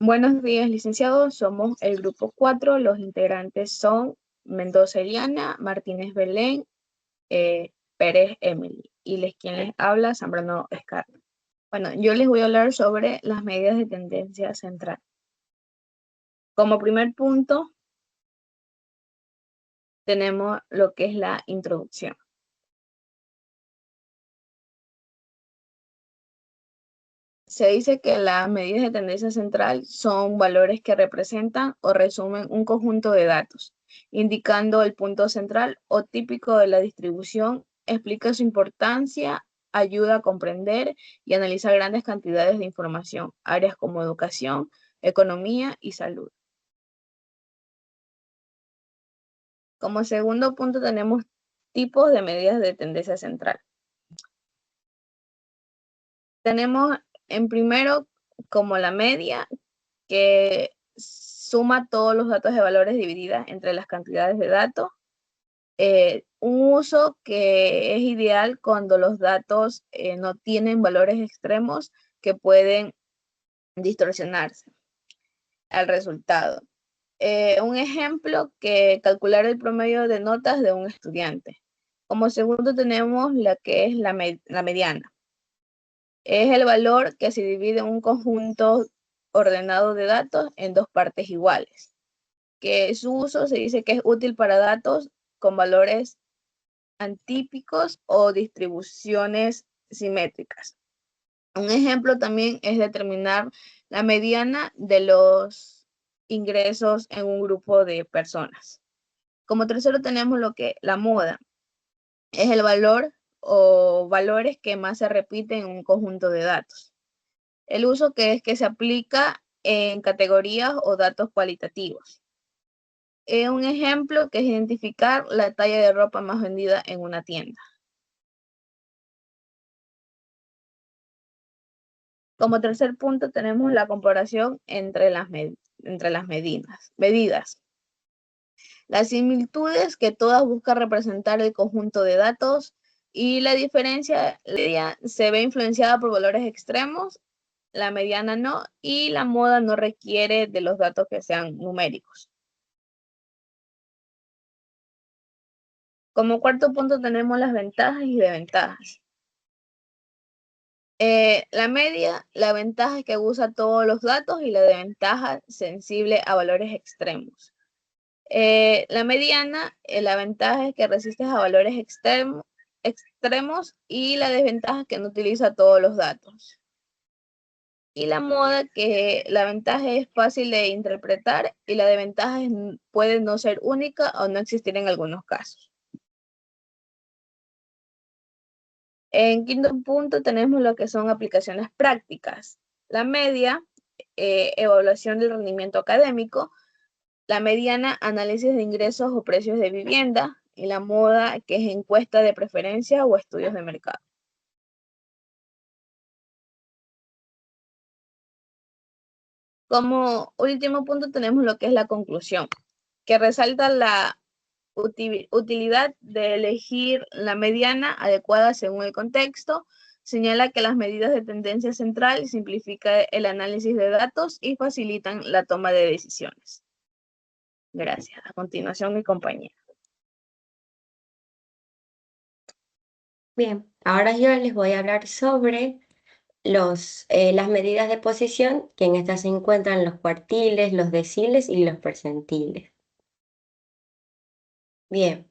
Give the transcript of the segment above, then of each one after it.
Buenos días, licenciados. Somos el grupo 4. Los integrantes son Mendoza Eliana, Martínez Belén, Pérez Emily. Y quien les habla, Zambrano Escarra. Bueno, yo les voy a hablar sobre las medidas de tendencia central. Como primer punto, tenemos lo que es la introducción. Se dice que las medidas de tendencia central son valores que representan o resumen un conjunto de datos, indicando el punto central o típico de la distribución, explica su importancia, ayuda a comprender y analizar grandes cantidades de información, áreas como educación, economía y salud. Como segundo punto tenemos tipos de medidas de tendencia central. Tenemos en primero como la media, que suma todos los datos de valores divididas entre las cantidades de datos. Un uso que es ideal cuando los datos no tienen valores extremos que pueden distorsionarse al resultado. Un ejemplo, que calcular el promedio de notas de un estudiante. Como segundo tenemos la que es la mediana. Es el valor que se divide en un conjunto ordenado de datos en dos partes iguales, que su uso se dice que es útil para datos con valores antípicos o distribuciones simétricas. Un ejemplo también es determinar la mediana de los ingresos en un grupo de personas. Como tercero tenemos lo que la moda es el valor o valores que más se repiten en un conjunto de datos. El uso que es que se aplica en categorías o datos cualitativos. Un ejemplo que es identificar la talla de ropa más vendida en una tienda. Como tercer punto tenemos la comparación entre las medidas. Las similitudes, que todas buscan representar el conjunto de datos, y la diferencia se ve influenciada por valores extremos, la mediana no, y la moda no requiere de los datos que sean numéricos. Como cuarto punto tenemos las ventajas y desventajas. La media, la ventaja es que usa todos los datos, y la desventaja sensible a valores extremos. La mediana, la ventaja es que resiste a valores extremos, y la desventaja es que no utiliza todos los datos. Y la moda, que la ventaja es fácil de interpretar y la desventaja puede no ser única o no existir en algunos casos. En quinto punto tenemos lo que son aplicaciones prácticas. La media, evaluación del rendimiento académico. La mediana, análisis de ingresos o precios de vivienda. Y la moda, que es encuesta de preferencia o estudios de mercado. Como último punto tenemos lo que es la conclusión, que resalta la utilidad de elegir la mediana adecuada según el contexto. Señala que las medidas de tendencia central simplifican el análisis de datos y facilitan la toma de decisiones. Gracias. A continuación, mi compañera. Bien, ahora yo les voy a hablar sobre las medidas de posición, que en estas se encuentran los cuartiles, los deciles y los percentiles. Bien,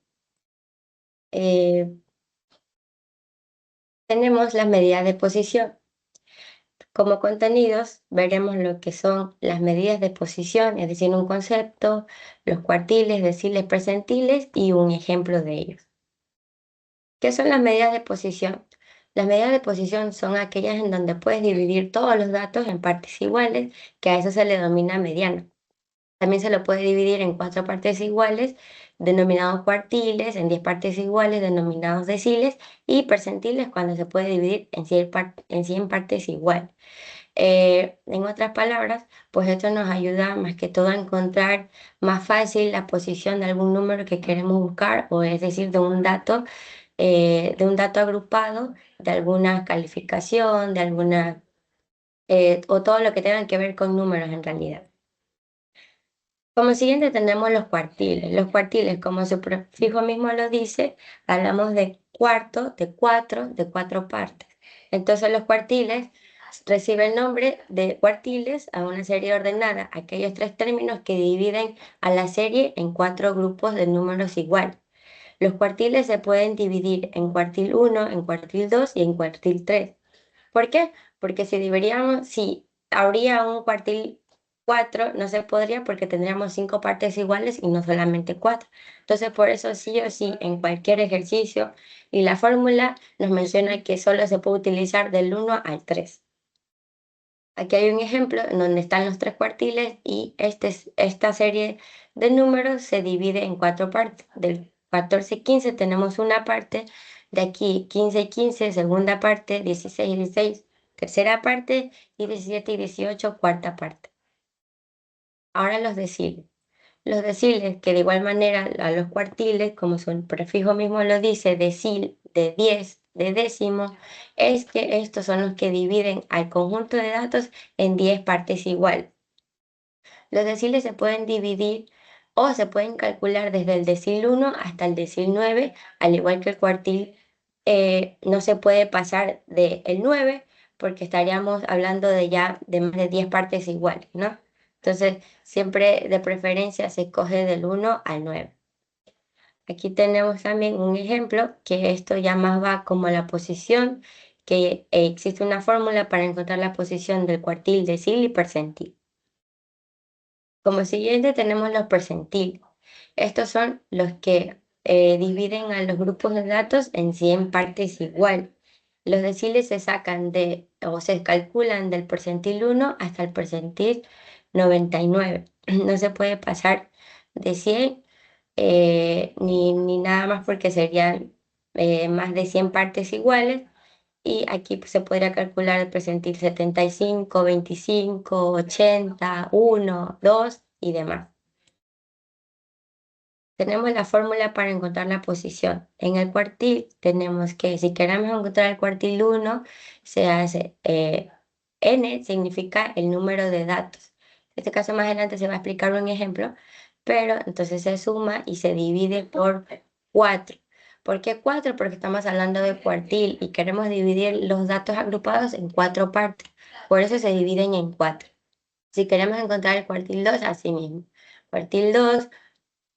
tenemos las medidas de posición. Como contenidos veremos lo que son las medidas de posición, es decir, un concepto, los cuartiles, deciles, percentiles y un ejemplo de ellos. ¿Qué son las medidas de posición? Las medidas de posición son aquellas en donde puedes dividir todos los datos en partes iguales, que a eso se le denomina mediano. También se lo puede dividir en 4 partes iguales, denominados cuartiles, en 10 partes iguales, denominados deciles, y percentiles cuando se puede dividir en 100 partes iguales. En otras palabras, pues esto nos ayuda más que todo a encontrar más fácil la posición de algún número que queremos buscar, o es decir, de un dato agrupado, de alguna calificación, de alguna o todo lo que tenga que ver con números en realidad. Como siguiente tenemos los cuartiles. Los cuartiles, como su prefijo mismo lo dice, hablamos de cuarto, de cuatro partes. Entonces los cuartiles reciben el nombre de cuartiles a una serie ordenada, aquellos tres términos que dividen a la serie en cuatro grupos de números iguales. Los cuartiles se pueden dividir en cuartil 1, en cuartil 2 y en cuartil 3. ¿Por qué? Porque si habría un cuartil 4, no se podría porque tendríamos cinco partes iguales y no solamente cuatro. Entonces, por eso sí o sí, en cualquier ejercicio, y la fórmula nos menciona que solo se puede utilizar del 1 al 3. Aquí hay un ejemplo en donde están los tres cuartiles y esta serie de números se divide en cuatro partes. Del 14 y 15 tenemos una parte, de aquí 15 y 15, segunda parte, 16 y 16, tercera parte, y 17 y 18, cuarta parte. Ahora los deciles. Los deciles, que de igual manera a los cuartiles, como su prefijo mismo lo dice, decil, de 10, de décimo, es que estos son los que dividen al conjunto de datos en 10 partes iguales. Los deciles se pueden dividir o se pueden calcular desde el decil 1 hasta el decil 9, al igual que el cuartil. No se puede pasar del 9 porque estaríamos hablando de ya de más de 10 partes iguales, ¿no? Entonces, siempre de preferencia se escoge del 1 al 9. Aquí tenemos también un ejemplo que esto ya más va como la posición, que existe una fórmula para encontrar la posición del cuartil, decil y percentil. Como siguiente tenemos los percentiles. Estos son los que dividen a los grupos de datos en 100 partes igual. Los deciles se sacan o se calculan del percentil 1 hasta el percentil 99. No se puede pasar de 100 ni nada más porque serían más de 100 partes iguales. Y aquí pues, se podría calcular el percentil 75, 25, 80, 1, 2 y demás. Tenemos la fórmula para encontrar la posición. En el cuartil tenemos que, si queremos encontrar el cuartil 1, se hace n significa el número de datos. En este caso más adelante se va a explicar un ejemplo, pero entonces se suma y se divide por 4. ¿Por qué 4? Porque estamos hablando de cuartil y queremos dividir los datos agrupados en cuatro partes. Por eso se dividen en 4. Si queremos encontrar el cuartil 2, así mismo. Cuartil 2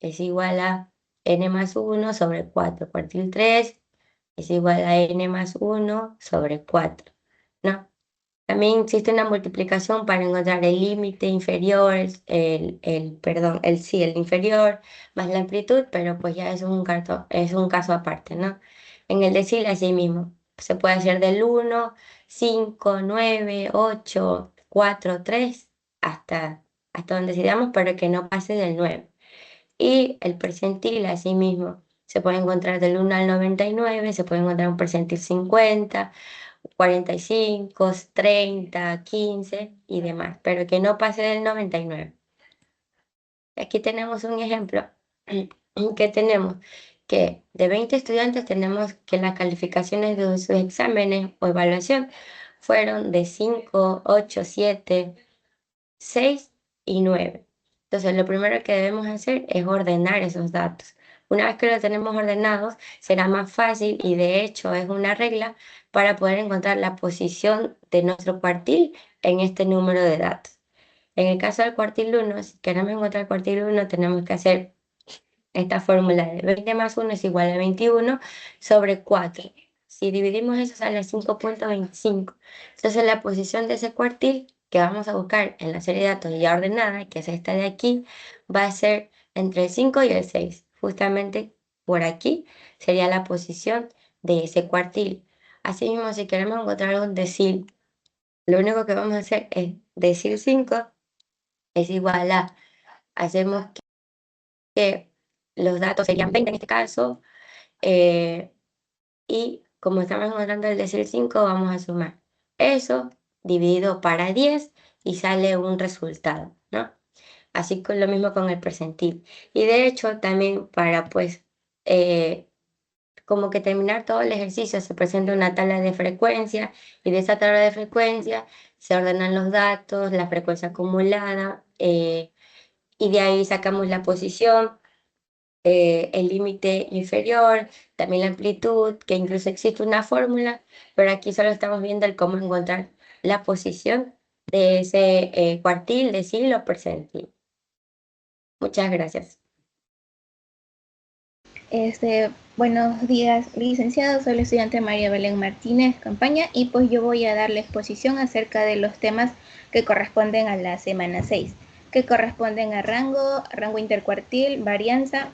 es igual a n más 1 sobre 4. Cuartil 3 es igual a n más 1 sobre 4, ¿no? También existe una multiplicación para encontrar el límite inferior, perdón, sí, el inferior más la amplitud, pero pues ya es un caso aparte, ¿no? En el decil así mismo, se puede hacer del 1, 5, 9, 8, 4, 3, hasta donde decidamos, pero que no pase del 9. Y el percentil, así mismo, se puede encontrar del 1 al 99, se puede encontrar un percentil 50, 45, 30, 15 y demás, pero que no pase del 99. Aquí tenemos un ejemplo que tenemos que de 20 estudiantes tenemos que las calificaciones de sus exámenes o evaluación fueron de 5, 8, 7, 6 y 9. Entonces, lo primero que debemos hacer es ordenar esos datos. Una vez que los tenemos ordenados, será más fácil y de hecho es una regla para poder encontrar la posición de nuestro cuartil en este número de datos. En el caso del cuartil 1, si queremos encontrar el cuartil 1, tenemos que hacer esta fórmula de 20 más 1 es igual a 21 sobre 4. Si dividimos eso sale 5.25. Entonces la posición de ese cuartil que vamos a buscar en la serie de datos ya ordenada, que es esta de aquí, va a ser entre el 5 y el 6. Justamente por aquí sería la posición de ese cuartil. Asimismo, si queremos encontrar un decil, lo único que vamos a hacer es decil 5 es igual a, hacemos que los datos serían 20 en este caso, eh, y como estamos encontrando el decil 5, vamos a sumar eso dividido para 10 y sale un resultado, ¿no? Así con lo mismo con el percentil. Y de hecho también para pues como que terminar todo el ejercicio, se presenta una tabla de frecuencia y de esa tabla de frecuencia se ordenan los datos, la frecuencia acumulada, y de ahí sacamos la posición, el límite inferior, también la amplitud, que incluso existe una fórmula, pero aquí solo estamos viendo el cómo encontrar la posición de ese cuartil, decil o percentil. Muchas gracias. Buenos días, licenciado. Soy la estudiante María Belén Martínez Campaña y pues yo voy a dar la exposición acerca de los temas que corresponden a la semana 6, que corresponden a rango intercuartil, varianza,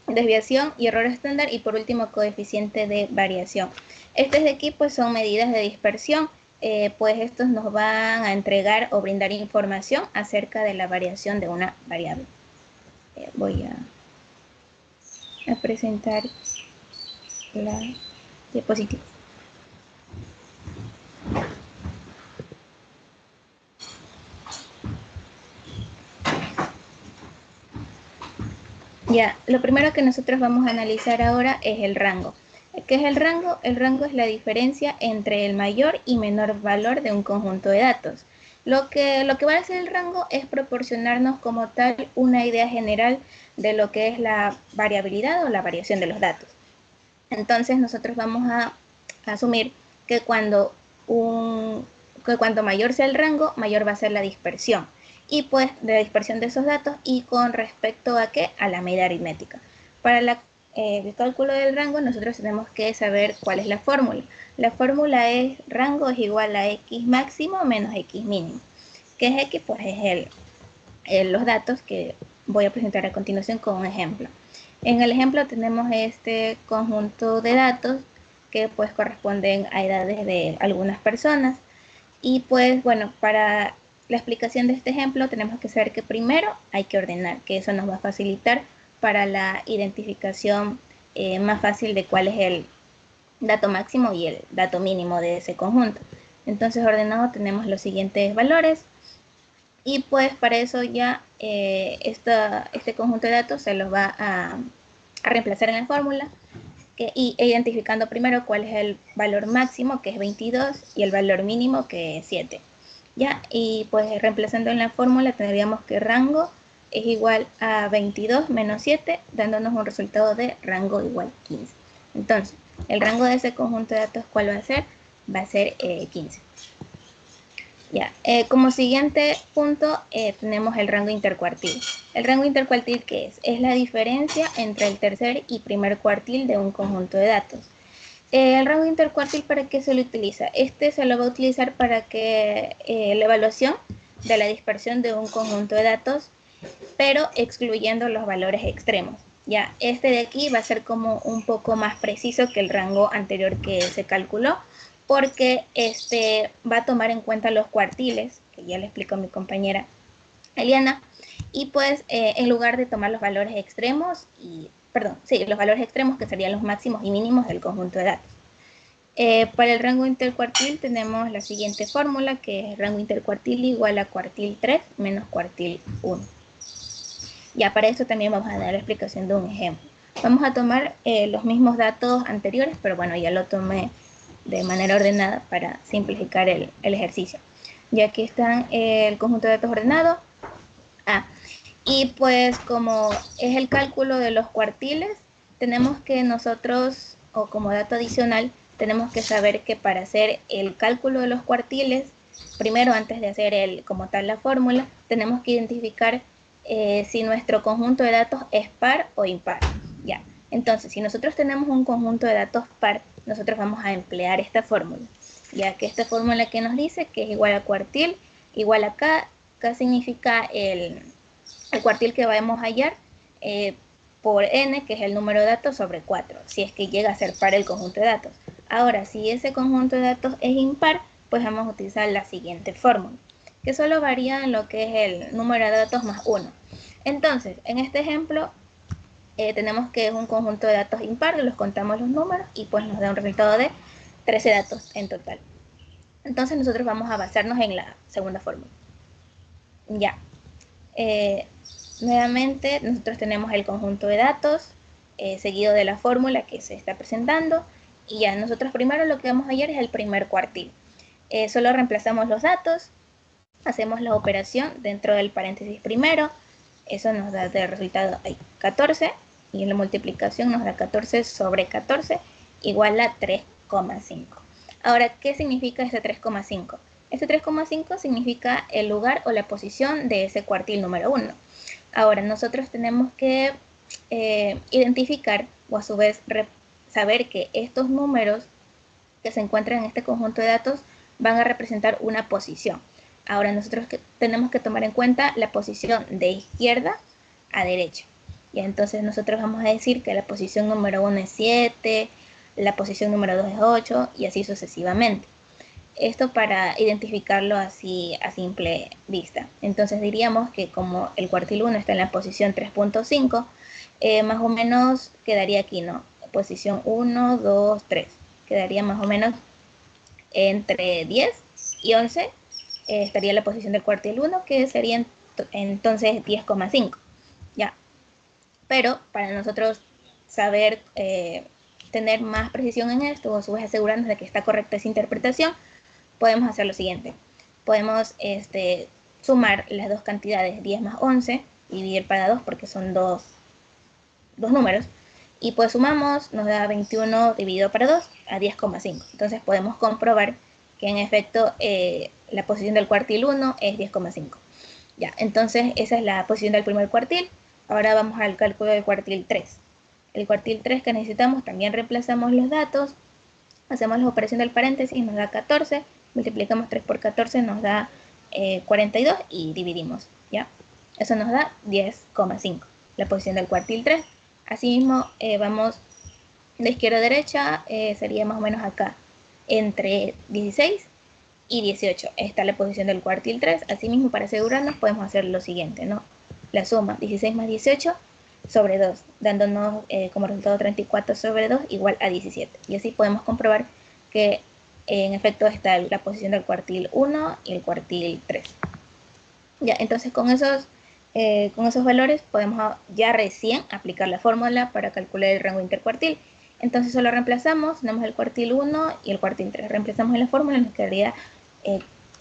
desviación y error estándar y por último coeficiente de variación. Estos de aquí pues son medidas de dispersión, pues estos nos van a entregar o brindar información acerca de la variación de una variable. Voy a presentar la diapositiva. Ya, lo primero que nosotros vamos a analizar ahora es el rango. ¿Qué es el rango? El rango es la diferencia entre el mayor y menor valor de un conjunto de datos. Lo que va a hacer el rango es proporcionarnos como tal una idea general de lo que es la variabilidad o la variación de los datos. Entonces nosotros vamos a asumir que cuanto mayor sea el rango, mayor va a ser la dispersión. Y pues de la dispersión de esos datos y con respecto a qué, a la medida aritmética. Para el cálculo del rango nosotros tenemos que saber cuál es la fórmula. La fórmula es rango es igual a x máximo menos x mínimo. ¿Qué es x? Pues es los datos que voy a presentar a continuación con un ejemplo. En el ejemplo tenemos este conjunto de datos que pues corresponden a edades de algunas personas. Y pues bueno, para la explicación de este ejemplo tenemos que saber que primero hay que ordenar, que eso nos va a facilitar para la identificación más fácil de cuál es el dato máximo y el dato mínimo de ese conjunto. Entonces ordenado tenemos los siguientes valores y pues para eso ya este conjunto de datos se los va a reemplazar en la fórmula y identificando primero cuál es el valor máximo, que es 22, y el valor mínimo, que es 7. ¿Ya? Y pues reemplazando en la fórmula tendríamos que rango es igual a 22 menos 7, dándonos un resultado de rango igual 15. Entonces, el rango de ese conjunto de datos, ¿cuál va a ser? Va a ser 15. Ya, como siguiente punto tenemos el rango intercuartil. ¿El rango intercuartil qué es? Es la diferencia entre el tercer y primer cuartil de un conjunto de datos. El rango intercuartil, ¿para qué se lo utiliza? Este se lo va a utilizar para que la evaluación de la dispersión de un conjunto de datos, pero excluyendo los valores extremos. Ya, este de aquí va a ser como un poco más preciso que el rango anterior que se calculó, porque este va a tomar en cuenta los cuartiles, que ya le explicó mi compañera Eliana, y pues en lugar de tomar los valores extremos, los valores extremos que serían los máximos y mínimos del conjunto de datos. Para el rango intercuartil tenemos la siguiente fórmula, que es rango intercuartil igual a cuartil 3 menos cuartil 1. Ya para eso también vamos a dar la explicación de un ejemplo. Vamos a tomar los mismos datos anteriores, pero bueno, ya lo tomé de manera ordenada para simplificar el ejercicio. Y aquí están el conjunto de datos ordenado. Y pues como es el cálculo de los cuartiles, tenemos que nosotros, o como dato adicional, tenemos que saber que para hacer el cálculo de los cuartiles, primero antes de hacer como tal la fórmula, tenemos que identificar si nuestro conjunto de datos es par o impar. Ya. Entonces, si nosotros tenemos un conjunto de datos par, nosotros vamos a emplear esta fórmula, ya que esta fórmula que nos dice que es igual a cuartil, igual a K significa el cuartil que vamos a hallar por n, que es el número de datos, sobre 4, si es que llega a ser par el conjunto de datos. Ahora, si ese conjunto de datos es impar, pues vamos a utilizar la siguiente fórmula, que solo varía en lo que es el número de datos más 1. Entonces, en este ejemplo, tenemos que es un conjunto de datos impar, los contamos los números y pues nos da un resultado de 13 datos en total. Entonces nosotros vamos a basarnos en la segunda fórmula. Ya. Nuevamente nosotros tenemos el conjunto de datos seguido de la fórmula que se está presentando. Y ya nosotros primero lo que vamos a hallar es el primer cuartil. Solo reemplazamos los datos, hacemos la operación dentro del paréntesis primero, eso nos da de resultado 14, y en la multiplicación nos da 14 sobre 14 igual a 3,5. Ahora, ¿qué significa este 3,5? Este 3,5 significa el lugar o la posición de ese cuartil número 1. Ahora, nosotros tenemos que identificar, o a su vez saber que estos números que se encuentran en este conjunto de datos van a representar una posición. Ahora nosotros tenemos que tomar en cuenta la posición de izquierda a derecha. Y entonces nosotros vamos a decir que la posición número 1 es 7, la posición número 2 es 8 y así sucesivamente. Esto para identificarlo así a simple vista. Entonces diríamos que como el cuartil 1 está en la posición 3.5, más o menos quedaría aquí, ¿no? Posición 1, 2, 3. Quedaría más o menos entre 10 y 11. Estaría la posición del cuartil 1, que sería entonces 10,5. Ya. Pero para nosotros saber tener más precisión en esto, o a su vez asegurarnos de que está correcta esa interpretación, podemos hacer lo siguiente. Podemos sumar las dos cantidades, 10 más 11, y dividir para 2 porque son dos números. Y pues sumamos, nos da 21 dividido para 2 a 10,5. Entonces podemos comprobar que en efecto la posición del cuartil 1 es 10,5. Ya, entonces esa es la posición del primer cuartil. Ahora vamos al cálculo del cuartil 3. El cuartil 3 que necesitamos, también reemplazamos los datos, hacemos la operación del paréntesis, nos da 14, multiplicamos 3 por 14, nos da 42 y dividimos, ¿ya? Eso nos da 10,5, la posición del cuartil 3. Asimismo, vamos de izquierda a derecha, sería más o menos acá, entre 16 y 18. Está la posición del cuartil 3. Asimismo, para asegurarnos, podemos hacer lo siguiente, ¿no? La suma 16 más 18 sobre 2, dándonos como resultado 34 sobre 2 igual a 17. Y así podemos comprobar que en efecto está la posición del cuartil 1 y el cuartil 3. Ya, entonces con esos valores podemos ya recién aplicar la fórmula para calcular el rango intercuartil. Entonces solo reemplazamos, tenemos el cuartil 1 y el cuartil 3. Reemplazamos en la fórmula, nos quedaría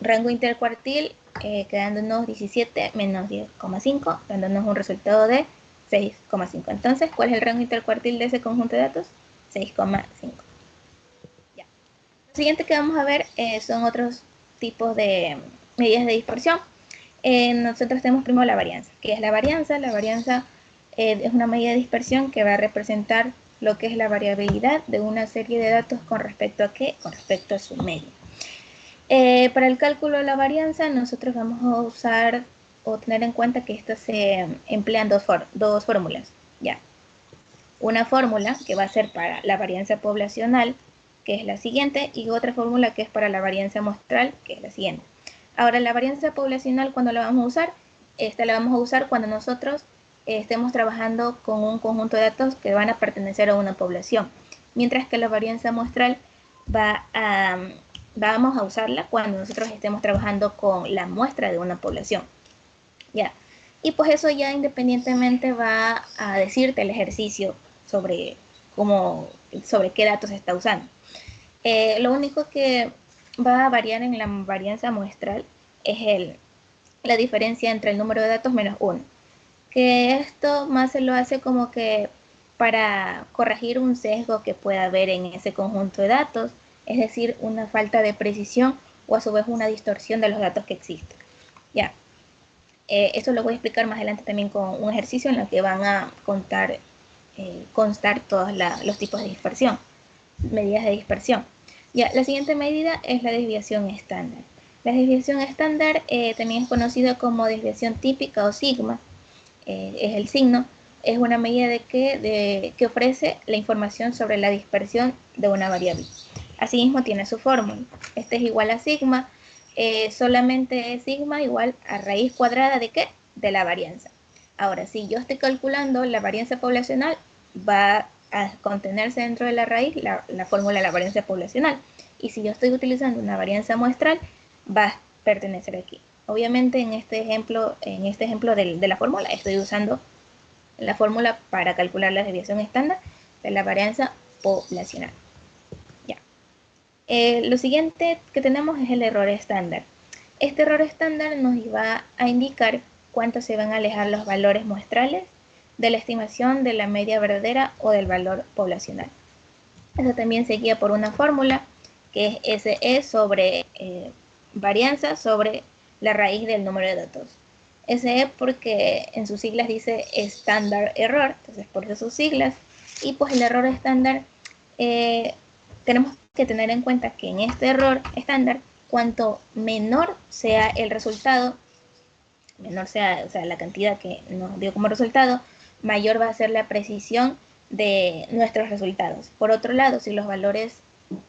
rango intercuartil quedándonos 17 menos 10,5, dándonos un resultado de 6,5. Entonces, ¿cuál es el rango intercuartil de ese conjunto de datos? 6,5. Ya. Lo siguiente que vamos a ver son otros tipos de medidas de dispersión. Nosotros tenemos primero la varianza. ¿Qué es la varianza? La varianza es una medida de dispersión que va a representar lo que es la variabilidad de una serie de datos con respecto a ¿qué? Con respecto a su media. Para el cálculo de la varianza, nosotros vamos a usar o tener en cuenta que estas se emplean dos fórmulas. Ya. Una fórmula que va a ser para la varianza poblacional, que es la siguiente, y otra fórmula que es para la varianza muestral, que es la siguiente. Ahora, la varianza poblacional, ¿cuándo la vamos a usar? Esta la vamos a usar cuando nosotros estemos trabajando con un conjunto de datos que van a pertenecer a una población. Mientras que la varianza muestral vamos a usarla cuando nosotros estemos trabajando con la muestra de una población. Ya. Y pues eso ya independientemente va a decirte el ejercicio sobre qué datos se está usando. Lo único que va a variar en la varianza muestral es la diferencia entre el número de datos menos 1. Que esto más se lo hace como que para corregir un sesgo que pueda haber en ese conjunto de datos, es decir, una falta de precisión o a su vez una distorsión de los datos que existen. Ya. Esto lo voy a explicar más adelante también con un ejercicio en el que van a constar todos los tipos de dispersión, medidas de dispersión. Ya, la siguiente medida es la desviación estándar. La desviación estándar también es conocida como desviación típica o sigma, es el signo, es una medida que ofrece la información sobre la dispersión de una variable. Asimismo tiene su fórmula. Este es igual a sigma, solamente es sigma igual a raíz cuadrada ¿de qué? De la varianza. Ahora, si yo estoy calculando la varianza poblacional, va a contenerse dentro de la raíz la fórmula de la varianza poblacional. Y si yo estoy utilizando una varianza muestral, va a pertenecer aquí. Obviamente en este ejemplo de la fórmula estoy usando la fórmula para calcular la desviación estándar de la varianza poblacional. Ya. Lo siguiente que tenemos es el error estándar. Este error estándar nos va a indicar cuánto se van a alejar los valores muestrales de la estimación de la media verdadera o del valor poblacional. Eso también se guía por una fórmula que es SE sobre varianza sobre la raíz del número de datos. SE porque en sus siglas dice estándar error, entonces por eso sus siglas. Y pues el error estándar, tenemos que tener en cuenta que en este error estándar, cuanto menor sea el resultado, menor sea, o sea, la cantidad que nos dio como resultado, mayor va a ser la precisión de nuestros resultados. Por otro lado, si los valores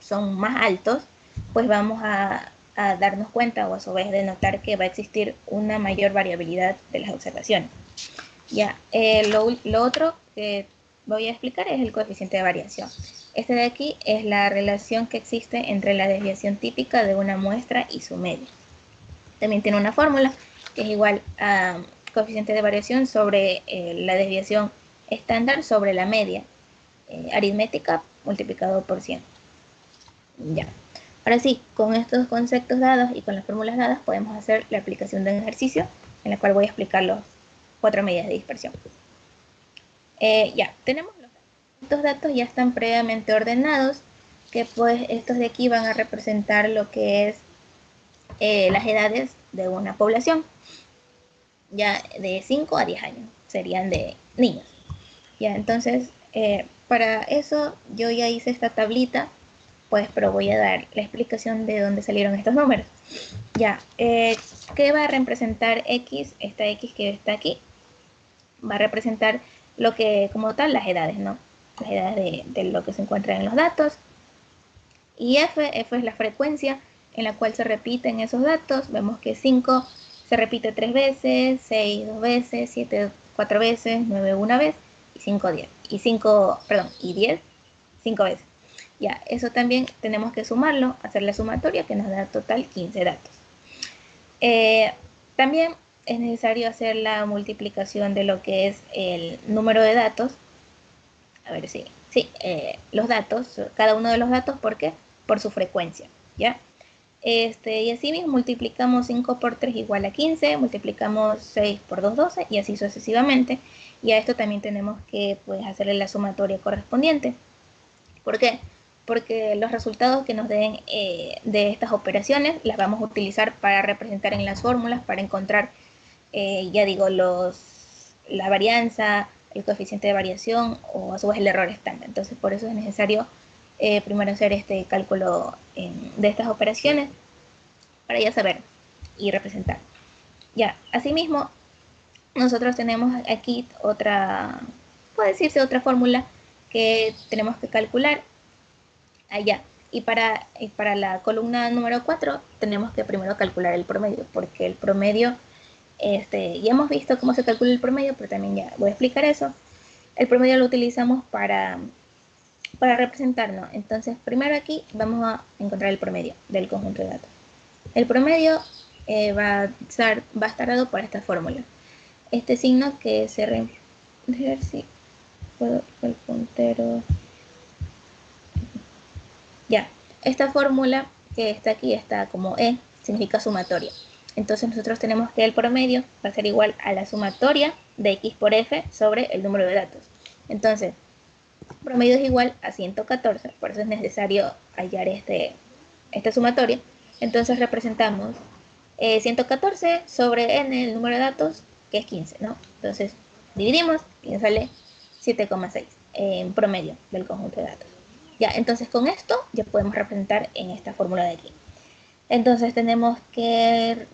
son más altos, pues vamos a darnos cuenta o a su vez de notar que va a existir una mayor variabilidad de las observaciones. Ya, lo otro que voy a explicar es el coeficiente de variación. Este de aquí es la relación que existe entre la desviación típica de una muestra y su media. También tiene una fórmula que es igual a coeficiente de variación sobre la desviación estándar sobre la media aritmética multiplicado por 100. Ya. Ahora sí, con estos conceptos dados y con las fórmulas dadas podemos hacer la aplicación de un ejercicio en el cual voy a explicar los 4 medidas de dispersión. Ya, tenemos los datos. Estos datos ya están previamente ordenados, que pues estos de aquí van a representar lo que es las edades de una población, ya de 5 a 10 años, serían de niños. Ya, entonces, para eso yo ya hice esta tablita, pues, pero voy a dar la explicación de dónde salieron estos números. Ya, ¿qué va a representar X? Esta X que está aquí va a representar lo que, como tal, las edades, ¿no? Las edades de lo que se encuentra en los datos. Y F es la frecuencia en la cual se repiten esos datos. Vemos que 5 se repite 3 veces, 6 2 veces, 7 4 veces, 9 una vez y 5 10. Y 10 5 veces. Ya, eso también tenemos que sumarlo, hacer la sumatoria que nos da total 15 datos. También es necesario hacer la multiplicación de lo que es el número de datos. A ver si, sí, los datos, cada uno de los datos, ¿por qué? Por su frecuencia, ¿ya? Y así mismo multiplicamos 5 por 3 igual a 15, multiplicamos 6 por 2, 12 y así sucesivamente. Y a esto también tenemos que pues, hacerle la sumatoria correspondiente. ¿Por qué? Porque los resultados que nos den de estas operaciones las vamos a utilizar para representar en las fórmulas, para encontrar, ya digo, la varianza, el coeficiente de variación o a su vez el error estándar. Entonces, por eso es necesario primero hacer este cálculo de estas operaciones para ya saber y representar. Ya, asimismo, nosotros tenemos aquí otra, puede decirse otra fórmula que tenemos que calcular allá. Y para la columna número 4 tenemos que primero calcular el promedio, porque el promedio, ya hemos visto cómo se calcula el promedio, pero también ya voy a explicar eso. El promedio lo utilizamos para representarnos. Entonces, primero aquí vamos a encontrar el promedio del conjunto de datos. El promedio va a estar dado por esta fórmula. Este signo que se a ver si puedo el puntero. Ya, esta fórmula que está aquí está como E, significa sumatoria. Entonces nosotros tenemos que el promedio va a ser igual a la sumatoria de X por F sobre el número de datos. Entonces, promedio es igual a 114, por eso es necesario hallar esta sumatoria. Entonces representamos 114 sobre n, el número de datos, que es 15, ¿no? Entonces dividimos y nos sale 7,6 en promedio del conjunto de datos. Ya, entonces con esto ya podemos representar en esta fórmula de aquí. Entonces tenemos que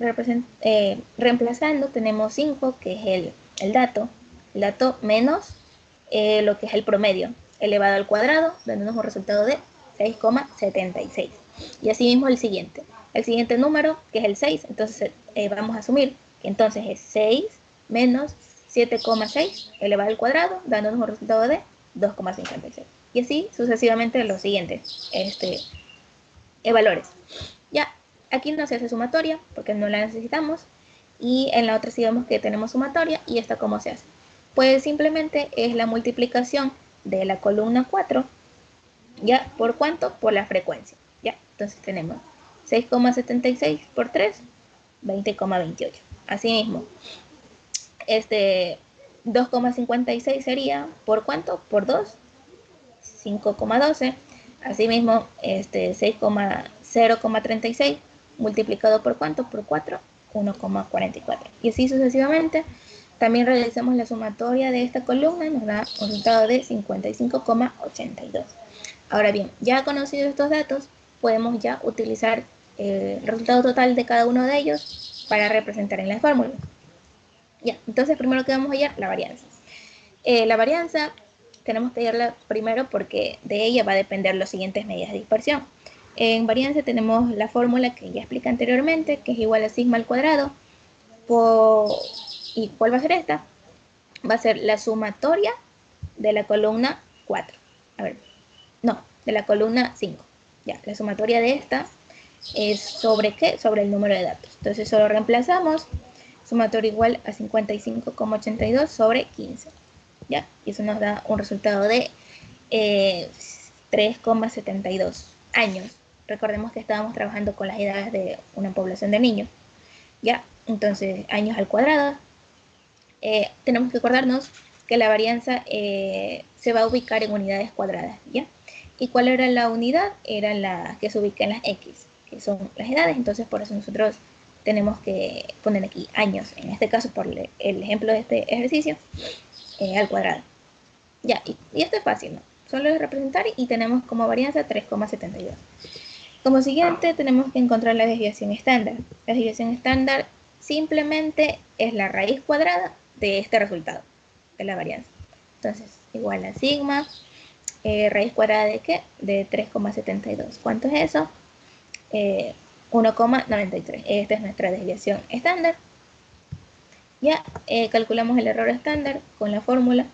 reemplazando, tenemos 5, que es el dato menos lo que es el promedio, elevado al cuadrado, dándonos un resultado de 6,76. Y así mismo el siguiente número, que es el 6, entonces vamos a asumir que entonces es 6 menos 7,6 elevado al cuadrado, dándonos un resultado de 2,56. Y así sucesivamente los siguientes valores. Ya, aquí no se hace sumatoria porque no la necesitamos. Y en la otra sí vemos que tenemos sumatoria y esta cómo se hace. Pues simplemente es la multiplicación de la columna 4, ¿ya? ¿Por cuánto? Por la frecuencia, ¿ya? Entonces tenemos 6,76 por 3, 20,28. Asimismo, 2,56 sería, ¿por cuánto? Por 2, 5,12. Asimismo, 0,36 multiplicado por cuánto? Por 4, 1,44. Y así sucesivamente. También realizamos la sumatoria de esta columna, nos da un resultado de 55,82. Ahora bien, ya conocidos estos datos, podemos ya utilizar el resultado total de cada uno de ellos para representar en la fórmula. Ya, entonces primero que vamos a hallar la varianza. La varianza tenemos que hallarla primero porque de ella va a depender las siguientes medidas de dispersión. En varianza tenemos la fórmula que ya expliqué anteriormente, que es igual a sigma al cuadrado por... ¿Y cuál va a ser esta? Va a ser la sumatoria de la columna 4. A ver, no, de la columna 5. Ya, la sumatoria de esta es sobre ¿qué? Sobre el número de datos. Entonces solo reemplazamos sumatoria igual a 55,82 sobre 15. ¿Ya? Y eso nos da un resultado de 3,72 años. Recordemos que estábamos trabajando con las edades de una población de niños. ¿Ya? Entonces, años al cuadrado. Tenemos que acordarnos que la varianza se va a ubicar en unidades cuadradas, ¿ya? ¿Y cuál era la unidad? Era la que se ubica en las X, que son las edades. Entonces, por eso nosotros tenemos que poner aquí años, en este caso por el ejemplo de este ejercicio, al cuadrado. Ya, y esto es fácil, ¿no? Solo es representar y tenemos como varianza 3,72. Como siguiente tenemos que encontrar la desviación estándar. La desviación estándar simplemente es la raíz cuadrada de este resultado, de la varianza. Entonces, igual a sigma, raíz cuadrada de ¿qué? De 3,72. ¿Cuánto es eso? 1,93. Esta es nuestra desviación estándar. Ya calculamos el error estándar con la fórmula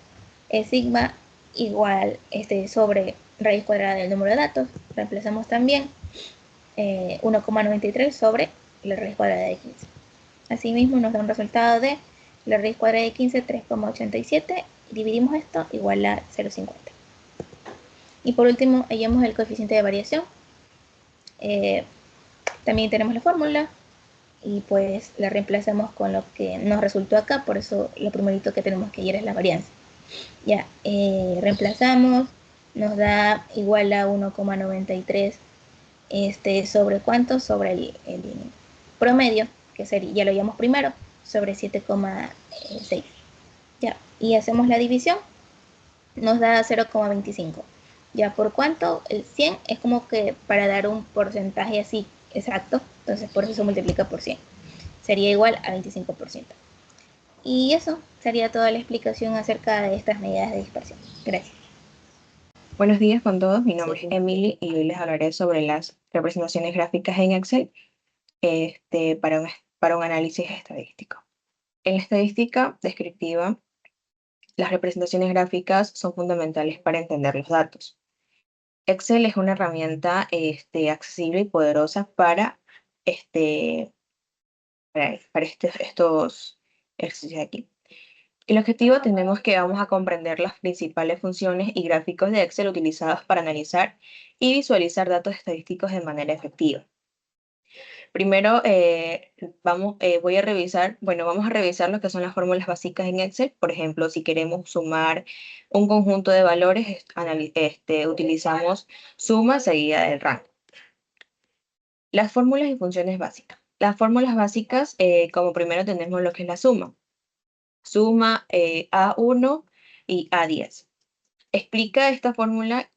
sigma igual sobre raíz cuadrada del número de datos. Reemplazamos también 1,93 sobre la raíz cuadrada de 15. Asimismo nos da un resultado de la raíz cuadrada de 15, 3,87. Dividimos esto igual a 0,50. Y por último hallamos el coeficiente de variación. También tenemos la fórmula y pues la reemplazamos con lo que nos resultó acá. Por eso lo primerito que tenemos que hallar es la varianza. Ya, reemplazamos, nos da igual a 1,93 sobre cuánto, sobre el promedio, que sería, ya lo llamamos primero, sobre 7,6. Ya, y hacemos la división, nos da 0,25. Ya, ¿por cuánto? El 100 es como que para dar un porcentaje así exacto, entonces por eso se multiplica por 100. Sería igual a 25%. Y eso sería toda la explicación acerca de estas medidas de dispersión. Gracias. Buenos días con todos, mi nombre es Emily y hoy les hablaré sobre las representaciones gráficas en Excel para un análisis estadístico. En la estadística descriptiva, las representaciones gráficas son fundamentales para entender los datos. Excel es una herramienta accesible y poderosa para estos ejercicios de aquí. El objetivo tenemos que vamos a comprender las principales funciones y gráficos de Excel utilizados para analizar y visualizar datos estadísticos de manera efectiva. Primero vamos a revisar lo que son las fórmulas básicas en Excel. Por ejemplo, si queremos sumar un conjunto de valores, utilizamos suma seguida del rango. Las fórmulas y funciones básicas. Las fórmulas básicas, como primero tenemos lo que es la suma. Suma A1 y A10. Esta fórmula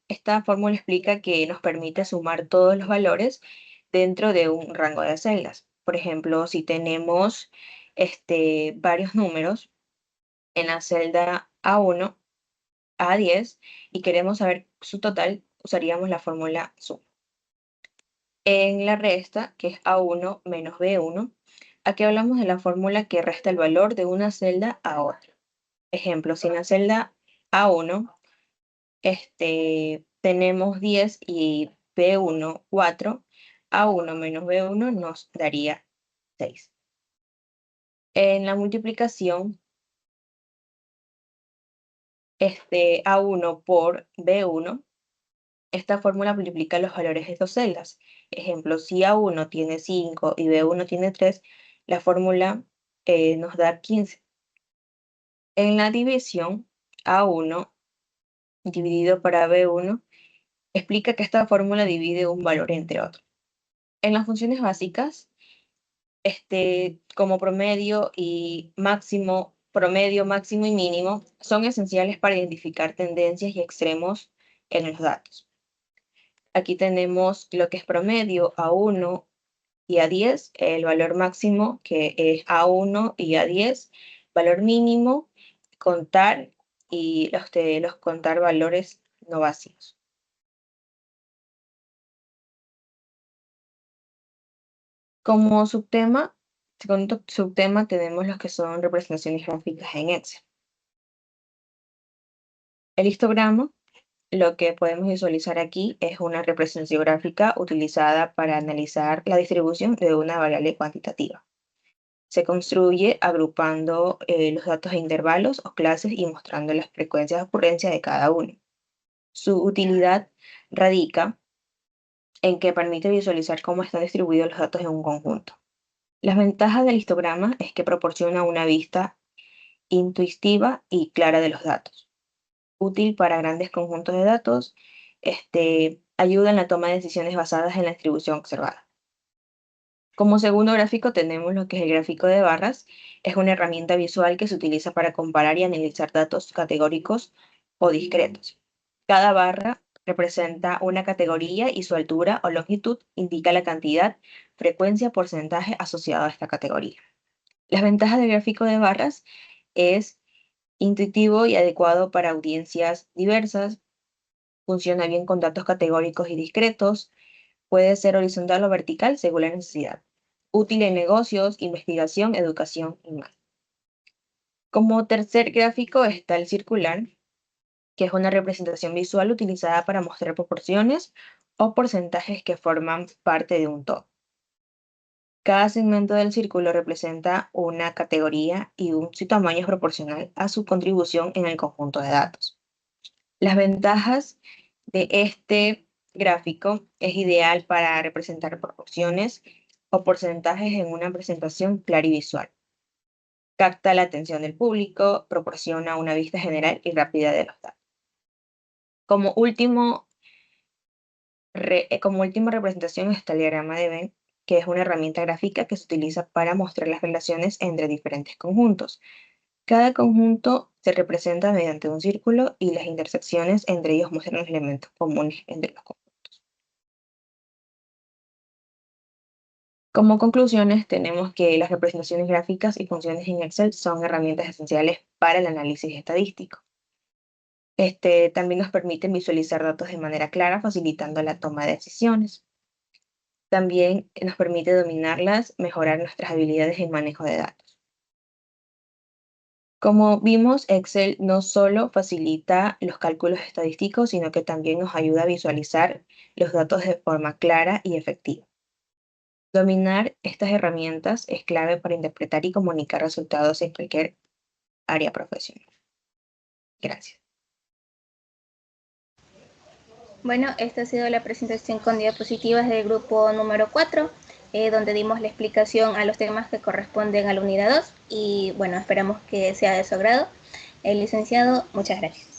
explica que nos permite sumar todos los valores dentro de un rango de celdas. Por ejemplo, si tenemos varios números en la celda A1, A10 y queremos saber su total, usaríamos la fórmula suma. En la resta, que es A1 menos B1, aquí hablamos de la fórmula que resta el valor de una celda a otra. Ejemplo, si en la celda A1 tenemos 10 y B1 4, A1 menos B1 nos daría 6. En la multiplicación, A1 por B1, esta fórmula multiplica los valores de dos celdas. Ejemplo, si A1 tiene 5 y B1 tiene 3, la fórmula nos da 15. En la división, A1 dividido para B1 explica que esta fórmula divide un valor entre otro. En las funciones básicas, como promedio, máximo y mínimo son esenciales para identificar tendencias y extremos en los datos. Aquí tenemos lo que es promedio, A1 y A10, el valor máximo que es A1 y A10, valor mínimo, contar y los contar valores no vacíos. Como segundo subtema tenemos los que son representaciones gráficas en Excel. El histograma, lo que podemos visualizar aquí es una representación gráfica utilizada para analizar la distribución de una variable cuantitativa. Se construye agrupando los datos en intervalos o clases y mostrando las frecuencias de ocurrencia de cada uno. Su utilidad radica en que permite visualizar cómo están distribuidos los datos en un conjunto. Las ventajas del histograma es que proporciona una vista intuitiva y clara de los datos. Útil para grandes conjuntos de datos, ayuda en la toma de decisiones basadas en la distribución observada. Como segundo gráfico tenemos lo que es el gráfico de barras. Es una herramienta visual que se utiliza para comparar y analizar datos categóricos o discretos. Cada barra representa una categoría y su altura o longitud indica la cantidad, frecuencia, porcentaje asociado a esta categoría. Las ventajas del gráfico de barras es intuitivo y adecuado para audiencias diversas, funciona bien con datos categóricos y discretos, puede ser horizontal o vertical según la necesidad. Útil en negocios, investigación, educación y más. Como tercer gráfico está el circular, que es una representación visual utilizada para mostrar proporciones o porcentajes que forman parte de un todo. Cada segmento del círculo representa una categoría y su tamaño es proporcional a su contribución en el conjunto de datos. Las ventajas de este gráfico es ideal para representar proporciones o porcentajes en una presentación clara y visual. Capta la atención del público, proporciona una vista general y rápida de los datos. Como última representación está el diagrama de Venn, que es una herramienta gráfica que se utiliza para mostrar las relaciones entre diferentes conjuntos. Cada conjunto se representa mediante un círculo y las intersecciones entre ellos muestran los elementos comunes entre los conjuntos. Como conclusiones, tenemos que las representaciones gráficas y funciones en Excel son herramientas esenciales para el análisis estadístico. También nos permiten visualizar datos de manera clara, facilitando la toma de decisiones. También nos permite dominarlas, mejorar nuestras habilidades en manejo de datos. Como vimos, Excel no solo facilita los cálculos estadísticos, sino que también nos ayuda a visualizar los datos de forma clara y efectiva. Dominar estas herramientas es clave para interpretar y comunicar resultados en cualquier área profesional. Gracias. Bueno, esta ha sido la presentación con diapositivas del grupo número 4, donde dimos la explicación a los temas que corresponden a la unidad 2 y bueno, esperamos que sea de su agrado. El licenciado, muchas gracias.